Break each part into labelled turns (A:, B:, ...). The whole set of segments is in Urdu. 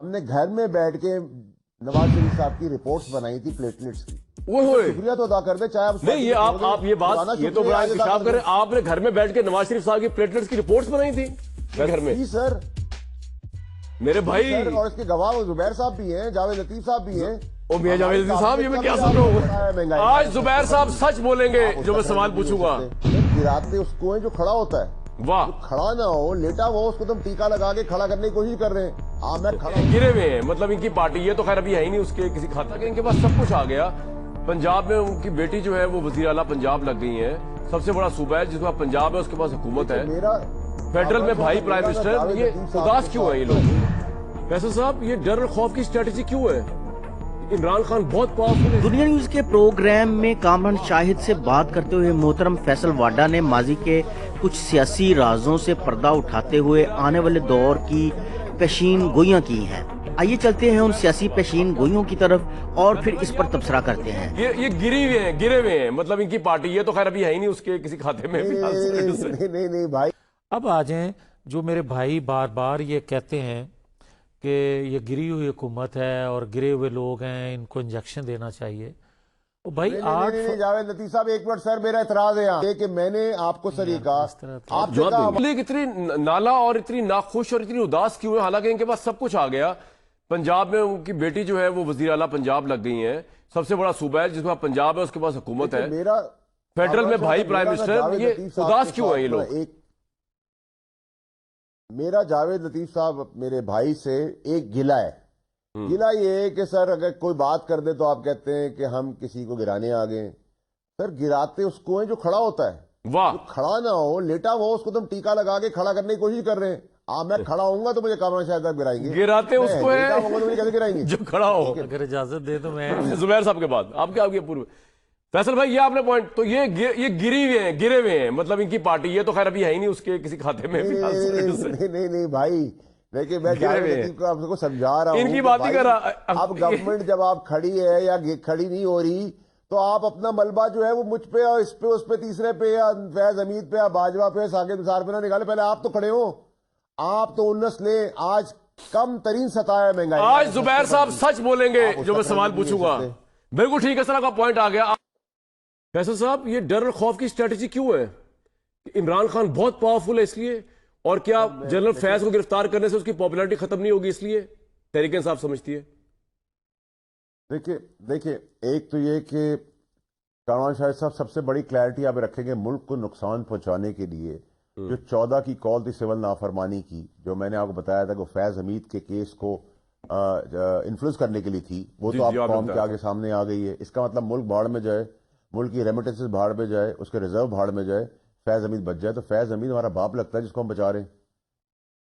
A: ہم نے گھر میں بیٹھ کے نواز شریف صاحب کی رپورٹس بنائی تھی پلیٹلیٹس کی. شکریہ تو ادا کر دیں, چاہے آپ
B: نہیں, یہ آپ یہ بات یہ تو بڑا انکشاف کریں. آپ نے گھر میں بیٹھ کے نواز شریف صاحب کی پلیٹلیٹس کی رپورٹس بنائی تھی گھر میں؟
A: جی سر,
B: میرے بھائی,
A: اور اس کے گواہ زبیر صاحب بھی ہیں, جاوید لطیف صاحب بھی ہیں.
B: او میاں جاوید لطیف صاحب, یہ میں کیا سن رہا ہوں؟ آج زبیر صاحب سچ بولیں گے جو میں سوال پوچھوں گا.
A: گراتے اس کو جو کھڑا ہوتا ہے,
B: واہ,
A: کھڑا نہ ہو, لیٹا ہو, اس کو تم ٹیکا لگا کے کھڑا کرنے کی کوشش کر رہے ہیں. میں کھڑا
B: گرے ہوئے ہیں, مطلب ان کی پارٹی, یہ تو خیر ابھی ہے ہی نہیں اس کے کسی کھاتا کے, ان کے پاس سب کچھ آ گیا. پنجاب میں ان کی بیٹی جو ہے وہ وزیر اعلیٰ پنجاب لگ گئی ہیں, سب سے بڑا صوبہ ہے جس کا پنجاب ہے, اس کے پاس حکومت ہے, فیڈرل میں بھائی پرائم منسٹر. یہ اداس کیوں ہے یہ لوگ؟ فیصل صاحب, یہ ڈر اور خوف کی اسٹریٹجی کیوں ہے؟ عمران خان بہت پاورفل ہے.
C: دنیا نیوز کے پروگرام میں کامران شاہد سے بات کرتے ہوئے محترم فیصل واڈا نے ماضی کے کچھ سیاسی رازوں سے پردہ اٹھاتے ہوئے آنے والے دور کی پیشین گوئیاں کی ہیں. آئیے چلتے ہیں ان سیاسی پیشین گوئیوں کی طرف اور پھر اس پر تبصرہ کرتے ہیں.
B: یہ گرے ہوئے ہیں, مطلب ان کی پارٹی, یہ تو خیر ابھی ہے ہی نہیں اس کے کسی کھاتے میں.
A: نہیں بھائی.
D: اب آ جائیں, جو میرے بھائی بار بار یہ کہتے ہیں کہ یہ گری ہوئی حکومت ہے اور گرے ہوئے لوگ ہیں, ان کو انجیکشن دینا چاہیے. بھائی
A: جاوید لطیف صاحب ایک منٹ سر, میرا اعتراض ہے یہاں کہ میں نے آپ کو سر یہ کہا, آپ
B: اتنی نالا اور اتنی ناخوش اور اتنی اداس کیوں ہے, حالانکہ ان کے پاس سب کچھ آ گیا. پنجاب میں ان کی بیٹی جو ہے وہ وزیر اعلیٰ پنجاب لگ گئی ہیں, سب سے بڑا صوبہ ہے جس کا پنجاب ہے, اس کے پاس حکومت ہے, فیڈرل میں بھائی پرائم منسٹر. یہ اداس کیوں ہے یہ لوگ؟
A: میرا جاوید لطیف صاحب میرے بھائی سے ایک گلہ ہے. گلہ یہ ہے کہ سر اگر کوئی بات کر دے تو آپ کہتے ہیں کہ ہم کسی کو گرانے آ گئے. سر گراتے اس کو ہیں جو کھڑا ہوتا ہے.
B: واہ,
A: کھڑا نہ ہو, لیٹا ہو, اس کو تم ٹیکا لگا کے کھڑا کرنے کی کوشش کر رہے ہیں. میں کھڑا ہوں گا تو مجھے کامران شاہد صاحب گرائیں گے.
B: گراتے اس کو ہے
A: کیسے گرائیں گے
B: جو کھڑا ہو.
D: اگر اجازت دے تو میں
B: زبیر صاحب کے بعد آپ کیا پورے فیصل بھائی, یہ آپ نے پوائنٹ تو یہ گرے ہوئے ہیں, مطلب ان کی پارٹی, یہ تو خیر ابھی ہے ہی نہیں اس کے کسی کھاتے میں.
A: نہیں بھائی, دیکھیں میں جاوید لطیف کو آپ کو سمجھا رہا ہوں,
B: ان کی بات نہیں کر رہا.
A: اب گورنمنٹ جب آپ کھڑی ہے یا کھڑی نہیں ہو رہی تو آپ اپنا ملبہ جو ہے وہ مجھ پہ اور اس پہ اس پہ تیسرے پہ یا فیض حمید پہ یا باجوہ پہ ساکت نثار پہ نہ نکالے. پہلے آپ تو کھڑے ہو, آپ تو انس لیں. آج کم ترین سطح ہے مہنگائی.
B: آج زبیر صاحب سچ بولیں گے جو میں سوال پوچھوں گا. بالکل ٹھیک ہے سر, آپ کا پوائنٹ آ گیا. فیصل صاحب, یہ ڈر اور خوف کی اسٹریٹجی کیوں ہے؟ عمران خان بہت پاورفل ہے اس لیے, اور کیا جنرل فیض کو گرفتار کرنے سے اس کی پاپولیرٹی ختم نہیں ہوگی اس لیے تحریک انصاف سمجھتی ہے؟
A: دیکھیں ایک تو یہ کہ کامران شاہد صاحب سب سے بڑی کلیئرٹی آپ رکھیں گے ملک کو نقصان پہنچانے کے لیے. جو 14 کی کال تھی سول نافرمانی کی, جو میں نے آپ کو بتایا تھا کہ فیض حمید کے کیس کو انفلوئنس کرنے کے لیے تھی, وہ تو آپ قوم کے آگے سامنے آ گئی ہے. اس کا مطلب ملک بھاڑ میں جائے, ملک کی ریمیٹنسز بھاڑ میں جائے, اس کے ریزرو بھاڑ میں جائے, فیض حمید بچ جائے. تو فیض حمید ہمارا باپ لگتا ہے جس کو ہم بچا رہے ہیں.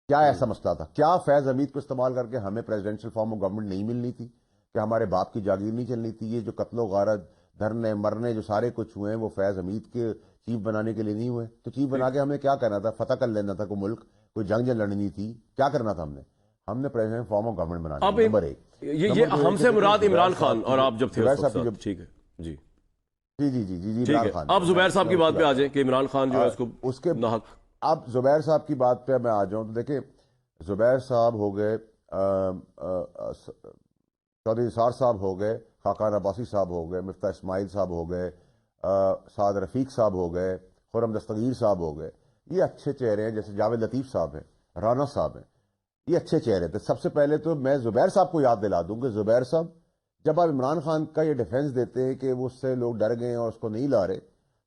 A: کیا ایسا مسئلہ تھا؟ کیا فیض حمید کو استعمال کر کے ہمیں پریزیڈنشل فارم آف گورنمنٹ نہیں ملنی تھی؟ کہ ہمارے باپ کی جاگیر نہیں چلنی تھی؟ یہ جو قتل و غارت, دھرنے, مرنے جو سارے کچھ ہوئے ہیں وہ فیض حمید کے چیف بنانے کے لیے نہیں ہوئے. تو چیف بنا کے ہمیں کیا کرنا تھا؟ فتح کر لینا تھا کوئی ملک, کوئی جنگ لڑنی تھی, کیا کرنا تھا ہم نے president form of government banana. Number ایک,
B: یہ ہم سے مراد عمران خان اور آپ جب تھے ٹھیک ہے جی
A: جی عمران خان.
B: آپ زبیر صاحب کی بات پہ آ جائیں کہ عمران خان جو ہے اس کے
A: اب زبیر صاحب کی بات پہ میں آ جاؤں تو دیکھیں, زبیر صاحب ہو گئے, چودھری نثار صاحب ہو گئے, خاقان عباسی صاحب ہو گئے, مفتاح اسماعیل صاحب ہو گئے, سعد رفیق صاحب ہو گئے, خرم دستگیر صاحب ہو گئے. یہ اچھے چہرے ہیں. جیسے جاوید لطیف صاحب ہیں, رانا صاحب ہیں, یہ اچھے چہرے تھے. سب سے پہلے تو میں زبیر صاحب کو یاد دلا دوں کہ زبیر صاحب جب آپ عمران خان کا یہ ڈیفنس دیتے ہیں کہ وہ اس سے لوگ ڈر گئے ہیں اور اس کو نہیں لا رہے,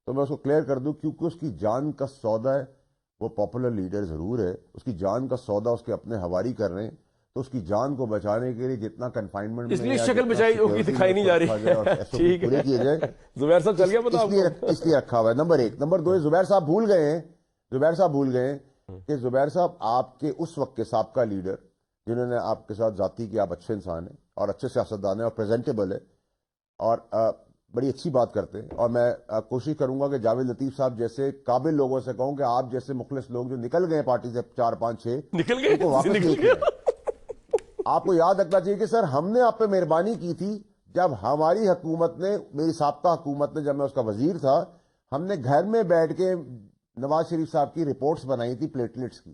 A: تو میں اس کو کلیئر کر دوں کیونکہ اس کی جان کا سودا ہے. وہ پاپولر لیڈر ضرور ہے, اس کی جان کا سودا اس کے اپنے حواری کر رہے ہیں. تو اس کی جان کو بچانے کے لیے جتنا کنفائنمنٹ
B: اس لیے شکل بچائی ہوگی دکھائی نہیں جا رہی
A: پوری کی جائے,
B: زبیر صاحب چل گیا پتہ
A: اس لیے رکھا ہوا ہے. نمبر ایک. نمبر دو, زبیر صاحب بھول گئے ہیں کہ زبیر صاحب آپ کے اس وقت کے سابقہ لیڈر جنہوں نے آپ کے ساتھ ذاتی کہ آپ اچھے انسان ہیں اور اچھے سیاستدان ہیں اور پریزنٹیبل ہے اور بڑی اچھی بات کرتے ہیں. اور میں کوشش کروں گا کہ جاوید لطیف صاحب جیسے قابل لوگوں سے کہوں کہ آپ جیسے مخلص لوگ جو نکل گئے پارٹی سے 4 5 6
B: نکل گئے
A: واپس نہیں کیا. آپ کو یاد رکھنا چاہیے کہ سر ہم نے آپ پہ مہربانی کی تھی جب ہماری حکومت نے, میری سابقہ حکومت نے, جب میں اس کا وزیر تھا, ہم نے گھر میں بیٹھ کے نواز شریف صاحب کی رپورٹس بنائی تھی پلیٹلیٹس کی.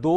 D: 2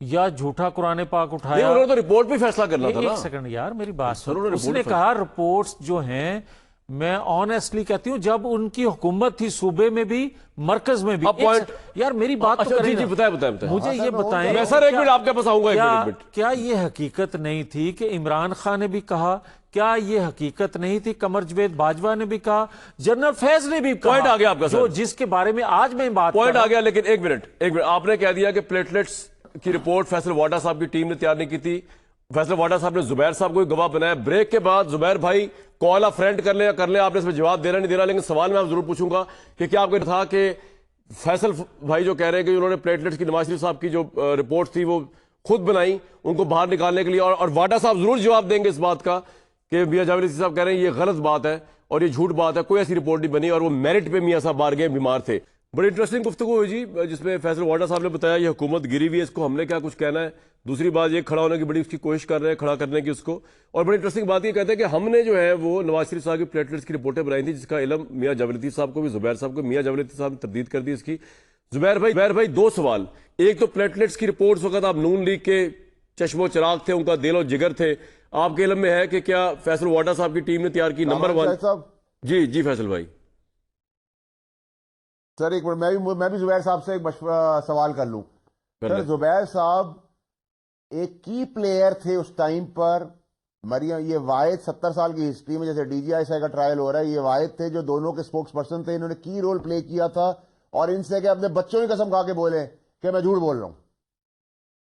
D: یا جھوٹا قرآن پاک
B: نہیں،
D: اٹھایا.
B: انہوں نے تو رپورٹ پہ فیصلہ کرنا تھا نا.
D: ایک سیکنڈ یار میری بات
B: انہوں
D: سن.
B: نے
D: اس نے
B: رپورٹ
D: کہا رپورٹس جو ہیں میں آنیسٹلی کہتی ہوں جب ان کی حکومت تھی صوبے میں بھی مرکز میں بھی.
B: اب point-
D: یار میری بات تو
B: اچھا
D: کریں
B: جی جی
D: نا.
B: بتائیں.
D: مجھے یہ بتائیں
B: میں سر ایک منٹ آپ کے پاس آؤں گا. ایک منٹ
D: کیا یہ حقیقت نہیں تھی کہ عمران خان نے بھی کہا؟ کیا یہ حقیقت نہیں تھی قمر جاوید باجوہ نے بھی کہا؟ جنرل فیض نے بھی کہا؟
B: پوائنٹ آ گیا آپ کا سر.
D: جو جس کے بارے میں آج میں بات
B: پوائنٹ آ گیا. لیکن ایک منٹ آپ نے کہہ دیا کہ پلیٹلیٹس کی رپورٹ فیصل واڈا صاحب کی ٹیم نے تیار نہیں کی تھی. فیصل واڈا صاحب نے زبیر صاحب کو گواہ بنایا. بریک کے بعد زبیر بھائی کال آپ فرینڈ کر لیں آپ نے اس میں جواب دینا نہیں دینا. لیکن سوال میں آپ ضرور پوچھوں گا کہ کیا آپ کو تھا کہ فیصل بھائی جو کہہ رہے ہیں کہ انہوں نے پلیٹلیٹس کی نواز شریف صاحب کی جو رپورٹ تھی وہ خود بنائی ان کو باہر نکالنے کے لیے, اور واڈا صاحب ضرور جواب دیں گے اس بات کا کہ میاں جاوید لطیف صاحب کہہ رہے ہیں یہ غلط بات ہے اور یہ جھوٹ بات ہے, کوئی ایسی رپورٹ نہیں بنی اور وہ میرٹ پہ میاں صاحب باہر گئے, بیمار تھے. بڑی انٹرسٹنگ گفتگو ہوئی جی, جس میں فیصل واڈا صاحب نے بتایا یہ حکومت گری ہوئی ہے, اس کو ہم نے کیا کچھ کہنا ہے. دوسری بات یہ کھڑا ہونے کی بڑی اس کی کوشش کر رہے ہیں کھڑا کرنے کی اس کو. اور بڑی انٹرسٹنگ بات یہ کہتے ہیں کہ ہم نے جو ہے وہ نواز شریف صاحب کی پلیٹلیٹس کی رپورٹیں بنائی تھیں جس کا علم میاں جاوید لطیف صاحب کو بھی, زبیر صاحب کو. میاں جاوید لطیف صاحب نے تردید کر دی اس کی. زبیر بھائی دو سوال. ایک تو پلیٹلیٹس کی رپورٹ اس وقت آپ نون لیگ کے چشم و چراغ تھے, ان کا دل و جگر تھے, آپ کے علم میں ہے کہ کیا فیصل واڈا صاحب کی ٹیم نے تیار کی؟ نمبر 1. جی فیصل بھائی.
A: سر ایک منٹ میں بھی زبیر صاحب سے ایک سوال کر لوں. سر زبیر صاحب ایک کی پلیئر تھے اس ٹائم پر. مریم یہ واحد 70 سال کی ہسٹری میں جیسے ڈی جی آئی کا ٹرائل ہو رہا ہے, یہ واحد تھے جو دونوں کے سپوکس پرسن تھے. انہوں نے کی رول پلے کیا تھا اور ان سے کہ اپنے بچوں کی قسم کھا کے بولے کہ میں جھوٹ بول رہا ہوں.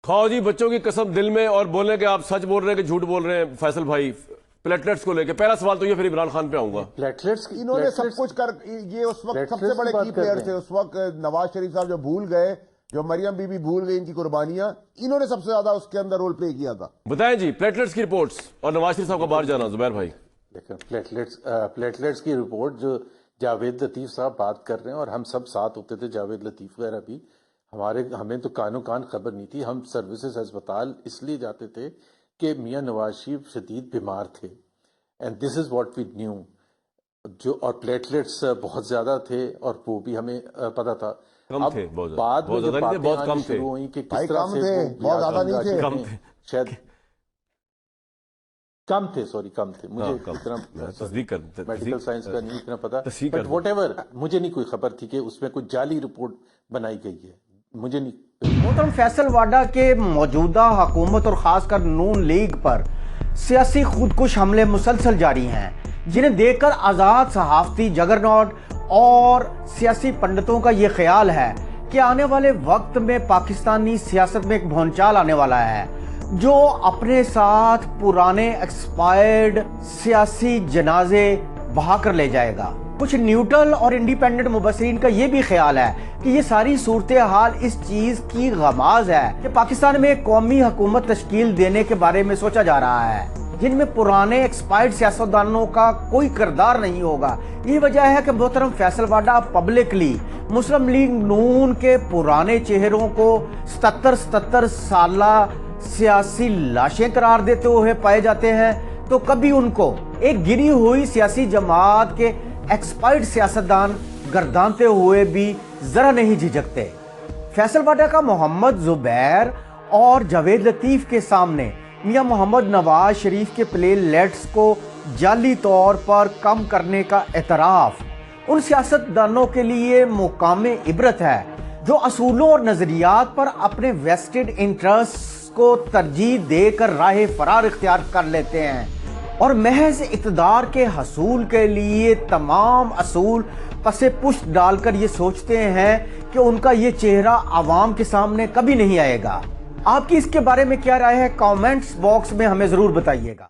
B: کھاؤ جی بچوں کی قسم دل میں اور بولیں کہ آپ سچ بول رہے ہیں کہ جھوٹ بول رہے ہیں. فیصل بھائی پلیٹلیٹس کو لے کے پہلا سوال تو یہ, پھر عمران خان پہ آؤں گا.
A: انہوں نے سب کچھ کر, یہ اس وقت سب سے بڑے کی پلیئر تھے. اس وقت نواز شریف صاحب جو بھول گئے, جو مریم بی بی بھول گئی ان کی قربانیاں, انہوں نے سب سے زیادہ اس کے اندر رول پلے کیا تھا.
B: بتائیں جی پلیٹلیٹس کی رپورٹس اور نواز شریف صاحب کا باہر جانا. زبیر بھائی
E: دیکھیں پلیٹلیٹس کی رپورٹ جو جاوید لطیف صاحب بات کر رہے ہیں, اور ہم سب ساتھ ہوتے تھے, جاوید لطیف وغیرہ بھی, ہمیں تو کانوں کان خبر نہیں تھی. ہم سروسز ہسپتال اس لیے جاتے تھے کہ میاں نواز شریف شدید بیمار تھے, and this is what we knew. اور پلیٹلیٹس بہت زیادہ تھے اور وہ بھی ہمیں پتا تھا.
B: کم تھے,
E: بعد میں جب باتیں آنی شروع ہوئی کہ کس طرح سے
A: بہت زیادہ نہیں تھے,
E: شاید کم تھے, کم تھے. مجھے اتنا میڈیکل سائنس کا نہیں اتنا پتا, بٹ واٹ ایور, مجھے نہیں کوئی خبر تھی کہ اس میں کوئی جعلی رپورٹ بنائی گئی ہے, مجھے نہیں.
C: محترم فیصل واڈا کے موجودہ حکومت اور خاص کر نون لیگ پر سیاسی خودکش حملے مسلسل جاری ہیں, جنہیں دیکھ کر آزاد صحافتی جگرناٹ اور سیاسی پنڈتوں کا یہ خیال ہے کہ آنے والے وقت میں پاکستانی سیاست میں ایک بھونچال آنے والا ہے جو اپنے ساتھ پرانے ایکسپائرڈ سیاسی جنازے بہا کر لے جائے گا. کچھ نیوٹرل اور انڈیپینڈنٹ مبصرین کا یہ بھی خیال ہے کہ یہ ساری صورتحال اس چیز کی غماز ہے کہ پاکستان میں ایک قومی حکومت تشکیل دینے کے بارے میں سوچا جا رہا ہے جن میں پرانے ایکسپائرڈ سیاستدانوں کا کوئی کردار نہیں ہوگا. یہ وجہ ہے کہ محترم فیصل واڈا پبلکلی مسلم لیگ نون کے پرانے چہروں کو 77 سالہ سیاسی لاشیں قرار دیتے ہوئے پائے جاتے ہیں, تو کبھی ان کو ایک گری ہوئی سیاسی جماعت کے ایکسپائرڈ سیاستدان گردانتے ہوئے بھی ذرا نہیں جھجکتے. فیصل واڈا کا محمد زبیر اور جاوید لطیف کے سامنے میاں محمد نواز شریف کے پلے لیٹس کو جعلی طور پر کم کرنے کا اعتراف ان سیاستدانوں کے لیے مقام عبرت ہے جو اصولوں اور نظریات پر اپنے ویسٹڈ انٹرسٹ کو ترجیح دے کر راہ فرار اختیار کر لیتے ہیں اور محض اقتدار کے حصول کے لیے تمام اصول پس پشت ڈال کر یہ سوچتے ہیں کہ ان کا یہ چہرہ عوام کے سامنے کبھی نہیں آئے گا. آپ کی اس کے بارے میں کیا رائے ہے؟ کامنٹس باکس میں ہمیں ضرور بتائیے گا.